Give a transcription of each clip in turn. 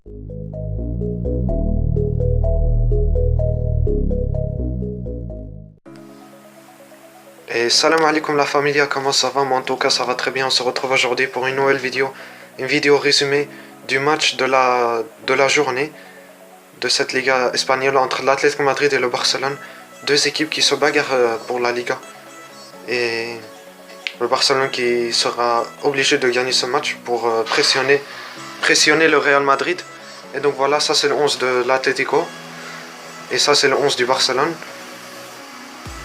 Et salam alaikum la familia, comment ça va? Moi en tout cas ça va très bien, on se retrouve aujourd'hui pour une nouvelle vidéo. Une vidéo résumée du match de la journée de cette Liga espagnole entre l'Atlético Madrid et le Barcelone. Deux équipes qui se bagarrent pour la Liga. Et le Barcelone qui sera obligé de gagner ce match pour pressionner le Real Madrid. Et donc voilà, ça c'est le 11 de l'Atlético. Et ça c'est le 11 du Barcelone.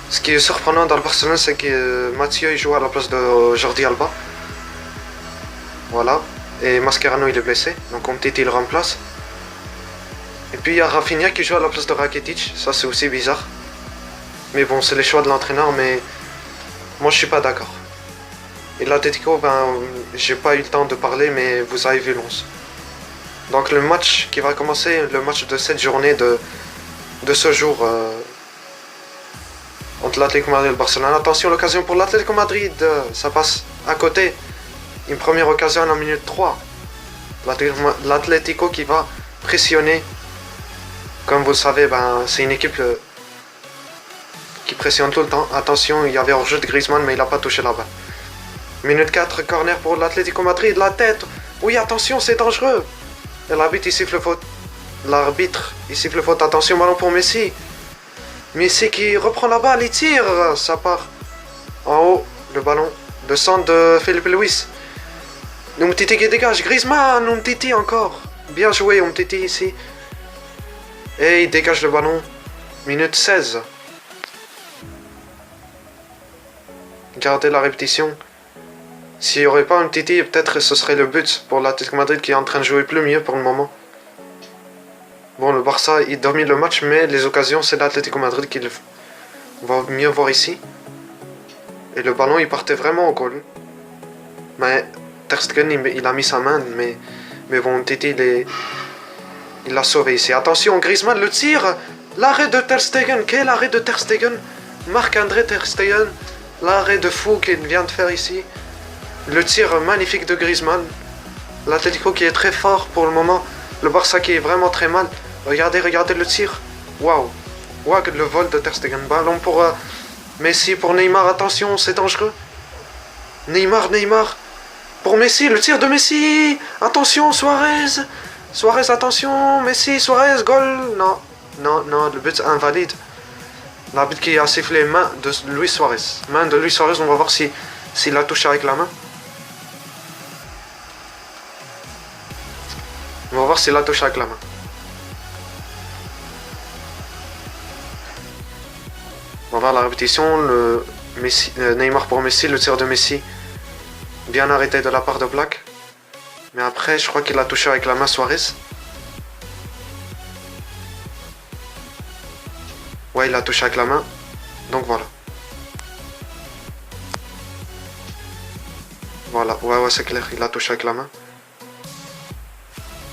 Ce qui est surprenant dans le Barcelone, c'est que Mathieu il joue à la place de Jordi Alba. Voilà. Et Mascherano il est blessé, donc Umtiti le remplace. Et puis il y a Rafinha qui joue à la place de Rakitic, ça c'est aussi bizarre. Mais bon, c'est les choix de l'entraîneur, mais moi je suis pas d'accord. Et l'Atlético, j'ai pas eu le temps de parler, mais vous avez vu l'11. Donc le match qui va commencer, le match de cette journée de ce jour entre l'Atlético Madrid et le Barcelone. Attention, l'occasion pour l'Atlético Madrid, ça passe à côté. Une première occasion à la minute 3. L'Atlético qui va pressionner. Comme vous le savez, c'est une équipe qui pressionne tout le temps. Attention, il y avait hors-jeu de Griezmann, mais il n'a pas touché la balle. Minute 4, corner pour l'Atlético Madrid, la tête. Oui, attention, c'est dangereux. Et l'arbitre, il siffle faute. L'arbitre, il siffle faute. Attention, ballon pour Messi. Messi qui reprend la balle, il tire. Ça part en haut, le ballon de centre de Filipe Luis. Umtiti qui dégage, Griezmann, Umtiti encore. Bien joué Umtiti ici. Et il dégage le ballon. Minute 16. Regardez la répétition. S'il n'y aurait pas Umtiti, peut-être ce serait le but pour l'Atlético Madrid qui est en train de jouer plus mieux pour le moment. Bon, le Barça, il domine le match, mais les occasions, c'est l'Atlético Madrid qui va mieux voir ici. Et le ballon, il partait vraiment au goal. Mais Ter Stegen, il a mis sa main, mais bon, Titi, il l'a sauvé ici. Attention, Griezmann le tire. L'arrêt de Ter Stegen. Quel arrêt de Ter Stegen? Marc-André Ter Stegen. L'arrêt de fou qu'il vient de faire ici. Le tir magnifique de Griezmann. L'Atlético qui est très fort pour le moment. Le Barça qui est vraiment très mal. Regardez le tir. Waouh. Waouh, le vol de Ter Stegen. Ballon pour Messi, pour Neymar. Attention, c'est dangereux. Neymar. Pour Messi, le tir de Messi. Attention, Suarez. Suarez, attention. Messi, Suarez, goal. Non, le but invalide. L'arbitre qui a sifflé main de Luis Suarez. Main de Luis Suarez, on va voir s'il la touche avec la main. On va voir s'il la touche avec la main. On va voir la répétition. Neymar pour Messi, le tir de Messi. Bien arrêté de la part de Black. Mais après, je crois qu'il a touché avec la main Suarez. Ouais, il a touché avec la main. Donc voilà. Voilà, ouais, c'est clair. Il a touché avec la main.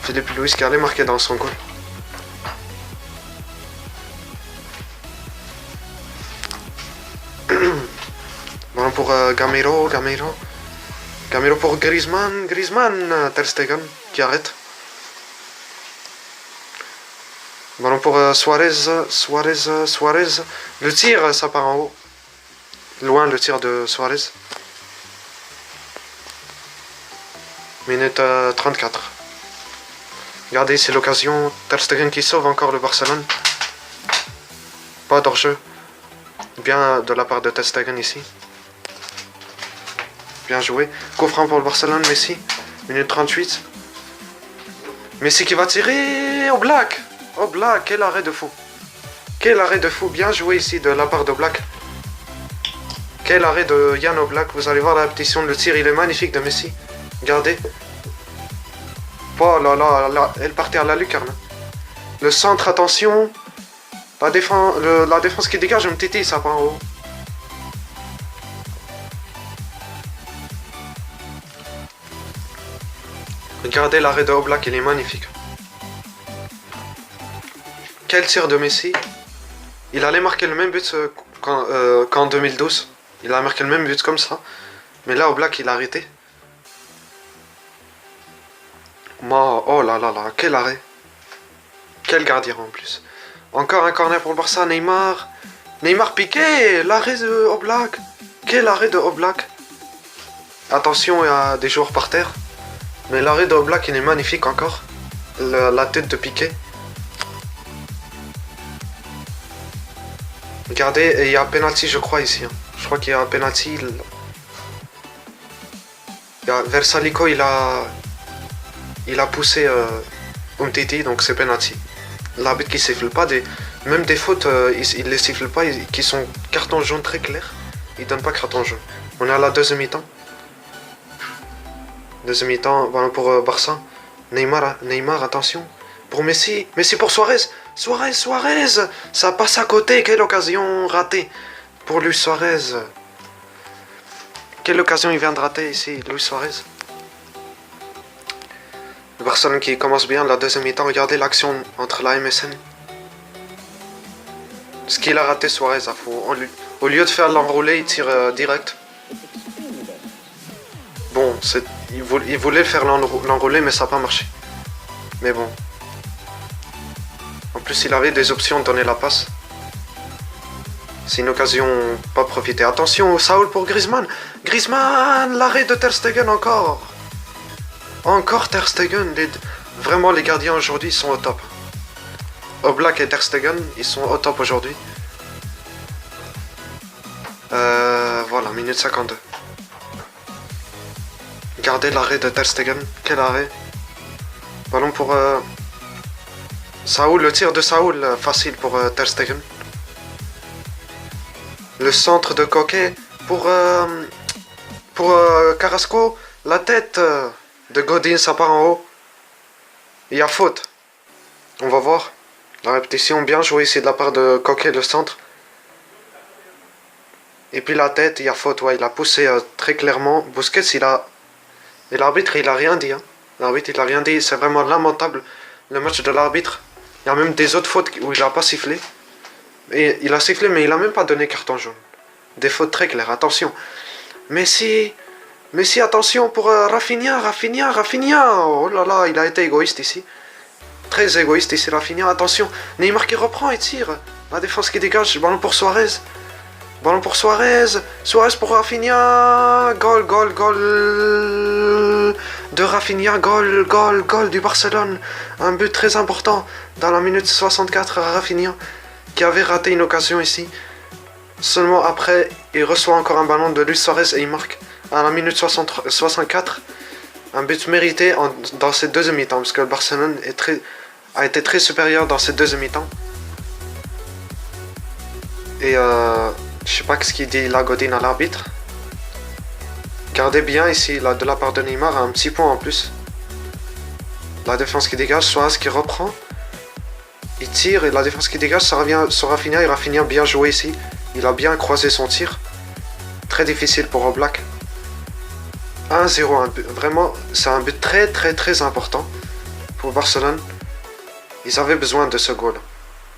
Filipe Luis qui allait marquer dans son goal. Bon pour Gamero pour Griezmann, Ter Stegen qui arrête. Ballon pour Suarez. Le tir, ça part en haut. Loin le tir de Suarez. Minute 34. Regardez, c'est l'occasion. Ter Stegen qui sauve encore le Barcelone. Pas d'hors-jeu. Bien de la part de Ter Stegen ici. Bien joué. Coup franc pour le Barcelone, Messi. Minute 38. Messi qui va tirer au Black. Oh Black, quel arrêt de fou. Bien joué ici de la part de Black. Quel arrêt de Jan Oblak. Vous allez voir la répétition. Le tir, il est magnifique de Messi. Regardez. Oh là, elle partait à la lucarne. Le centre, attention. La défense qui dégage, Umtiti, ça part en haut. Regardez l'arrêt de Oblak, il est magnifique. Quel tir de Messi. Il allait marquer le même but qu'en 2012. Il a marqué le même but comme ça. Mais là, Oblak, il a arrêté. Oh là là là, quel arrêt. Quel gardien en plus. Encore un corner pour le Barça, Neymar. Neymar piqué, l'arrêt de Oblak. Quel arrêt de Oblak. Attention, il y a des joueurs par terre. Mais l'arrêt de Oblak, il est magnifique encore. La tête de Piqué. Regardez, il y a un penalty, je crois, ici. Je crois qu'il y a un penalty. Versalico, il a poussé Umtiti, donc c'est penalty. L'arbitre qui siffle pas, même des fautes, il les siffle pas, qui sont carton jaune très clair. Il donne pas carton jaune. On est à la deuxième mi-temps. Deuxième mi-temps, voilà pour Barça. Neymar, attention. Pour Messi. Messi pour Suarez. Suarez. Ça passe à côté. Quelle occasion ratée. Pour Luis Suarez. Quelle occasion il vient de rater ici, Luis Suarez. Le Barcelone qui commence bien la deuxième mi-temps. Regardez l'action entre la MSN. Ce qu'il a raté Suarez. Au lieu de faire l'enroulé, il tire direct. Bon, il voulait faire l'enroulé, mais ça n'a pas marché. Mais bon. En plus, il avait des options de donner la passe. C'est une occasion pas profiter. Attention, Saúl pour Griezmann. Griezmann, l'arrêt de Ter Stegen encore. Encore Ter Stegen. Vraiment, les gardiens aujourd'hui sont au top. Oblak et Ter Stegen, ils sont au top aujourd'hui. Voilà, minute 52. Regardez l'arrêt de Ter Stegen. Quel arrêt. Ballon pour Saúl, le tir de Saúl, facile pour Ter Stegen. Le centre de Coquet pour Carrasco. La tête de Godin, ça part en haut. Il y a faute. On va voir. La répétition, bien joué ici de la part de Coquet, le centre. Et puis la tête, il y a faute. Ouais, il a poussé très clairement. Busquets, et l'arbitre, il a rien dit. Hein. L'arbitre, il a rien dit. C'est vraiment lamentable, le match de l'arbitre. Il y a même des autres fautes où il n'a pas sifflé. Et il a sifflé, mais il n'a même pas donné carton jaune. Des fautes très claires. Attention. Messi, attention pour Rafinha. Oh là là, il a été égoïste ici. Très égoïste ici, Rafinha. Attention. Neymar qui reprend et tire. La défense qui dégage. Ballon pour Suarez. Suarez pour Rafinha. Goal de Rafinha. Goal du Barcelone. Un but très important dans la minute 64 à Rafinha, qui avait raté une occasion ici. Seulement après, il reçoit encore un ballon de Luis Suarez et il marque à la minute 64. Un but mérité dans cette deuxième mi-temps, parce que le Barcelone a été très supérieur dans cette deuxième mi-temps. Et je sais pas ce qu'il dit là, Godin à l'arbitre. Gardez bien ici, là, de la part de Neymar, un petit point en plus. La défense qui dégage, Suarez qui reprend. Il tire et la défense qui dégage, ça revient sur Rafinha. Et Rafinha bien joué ici. Il a bien croisé son tir. Très difficile pour Oblak. 1-0, vraiment, c'est un but très important pour Barcelone. Ils avaient besoin de ce goal.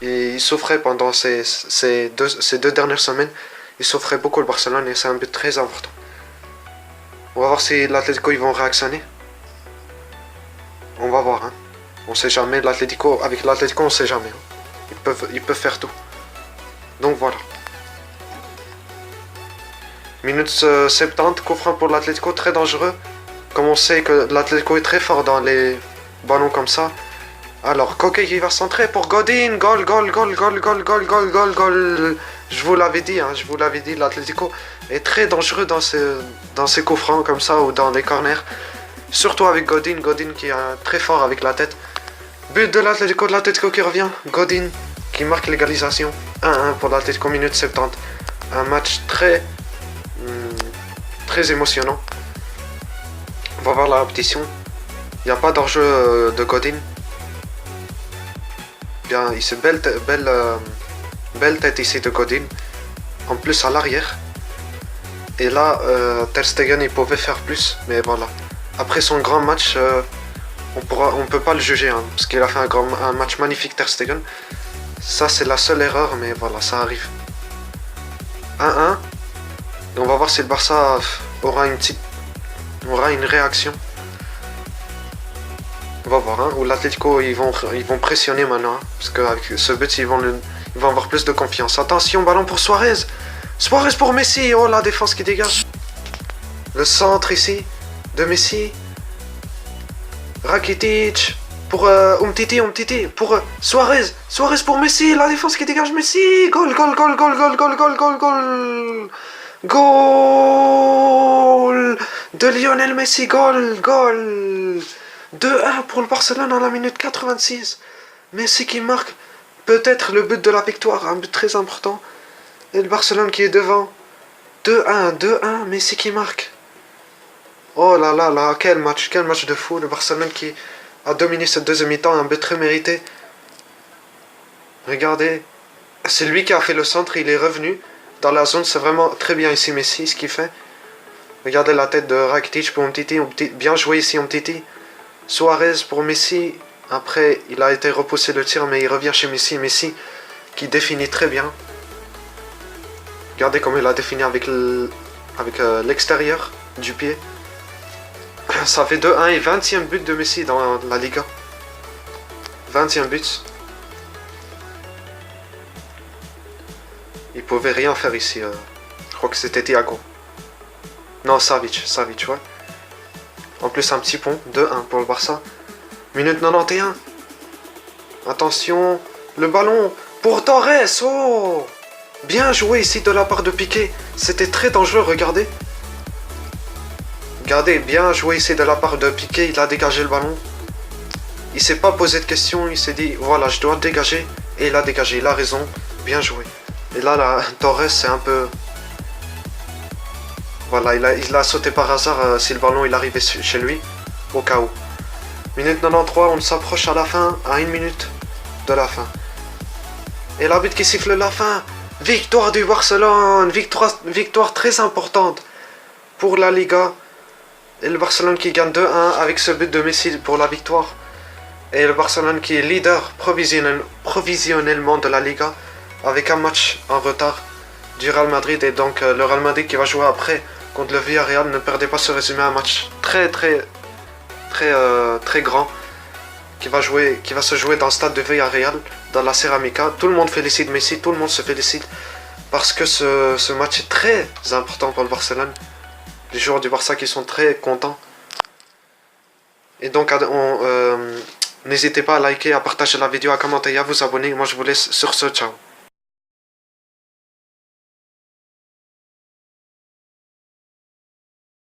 Et ils souffraient pendant ces deux dernières semaines. Ils souffraient beaucoup le Barcelone et c'est un but très important. On va voir si l'Atlético ils vont réactionner. On va voir. Hein. On sait jamais. Avec l'Atlético, on sait jamais. Hein. Ils peuvent faire tout. Donc voilà. Minute 70, coup franc pour l'Atlético, très dangereux. Comme on sait que l'Atlético est très fort dans les ballons comme ça. Alors, Coquet qui va centrer pour Godin. Goal. Je vous l'avais dit, l'Atlético est très dangereux dans ces coups francs comme ça ou dans les corners. Surtout avec Godin qui est très fort avec la tête. But de l'Atlético qui revient. Godin qui marque l'égalisation. 1-1 pour l'Atlético, minute 70. Un match très émotionnant. On va voir la répétition. Il n'y a pas d'enjeu de Godin. Bien, il c'est belle tête ici de Godin. En plus à l'arrière. Et là, Ter Stegen il pouvait faire plus, mais voilà. Après son grand match, on peut pas le juger, hein, parce qu'il a fait un match magnifique Ter Stegen. Ça c'est la seule erreur, mais voilà, ça arrive. 1-1. Et on va voir si le Barça aura une réaction. On va voir, hein, où l'Atlético ils vont pressionner maintenant, hein, parce qu'avec ce but ils vont avoir plus de confiance. Attention, ballon pour Suarez. Suarez pour Messi. Oh, la défense qui dégage. Le centre ici de Messi. Rakitic pour Umtiti pour Suarez. Suarez pour Messi. La défense qui dégage Messi. Goal, goal, goal, goal, goal, goal, goal, goal, goal. Goal de Lionel Messi. Goal, goal. 2-1 pour le Barcelone à la minute 86. Messi qui marque peut-être le but de la victoire, un but très important. Et le Barcelone qui est devant. 2-1, 2-1, Messi qui marque. Oh là là là, quel match de fou. Le Barcelone qui a dominé cette deuxième mi-temps, un but très mérité. Regardez, c'est lui qui a fait le centre, il est revenu dans la zone. C'est vraiment très bien ici Messi, ce qu'il fait. Regardez la tête de Rakitic pour Umtiti. Bien joué ici Umtiti. Suarez pour Messi. Après, il a été repoussé le tir, mais il revient chez Messi. Messi qui définit très bien. Regardez comment il a défini avec l'extérieur du pied. Ça fait 2-1 et 20e but de Messi dans la Liga. 20e but. Il pouvait rien faire ici. Je crois que c'était Thiago. Non, Savic, ouais. En plus, un petit pont. 2-1 pour le Barça. Minute 91. Attention. Le ballon pour Torres. Oh! Bien joué ici de la part de Piqué. C'était très dangereux, regardez. Regardez, bien joué ici de la part de Piqué. Il a dégagé le ballon. Il s'est pas posé de questions. Il s'est dit, voilà, je dois dégager. Et il a dégagé. Il a raison. Bien joué. Et là, Torres, c'est un peu... Voilà, il a sauté par hasard si le ballon il arrivait chez lui. Au cas où. Minute 93, on s'approche à la fin. À 1 minute de la fin. Et l'arbitre qui siffle la fin. Victoire du Barcelone, victoire très importante pour la Liga. Et le Barcelone qui gagne 2-1 avec ce but de Messi pour la victoire. Et le Barcelone qui est leader provisionnellement de la Liga avec un match en retard du Real Madrid. Et donc le Real Madrid qui va jouer après contre le Villarreal. Ne perdez pas ce résumé, un match très grand qui va se jouer dans le stade de Villarreal, dans la Ceramica. Tout le monde félicite Messi, tout le monde se félicite parce que ce match est très important pour le Barcelone. Les joueurs du Barça qui sont très contents. Et donc n'hésitez pas à liker, à partager la vidéo, à commenter et à vous abonner. Moi je vous laisse sur ce, ciao.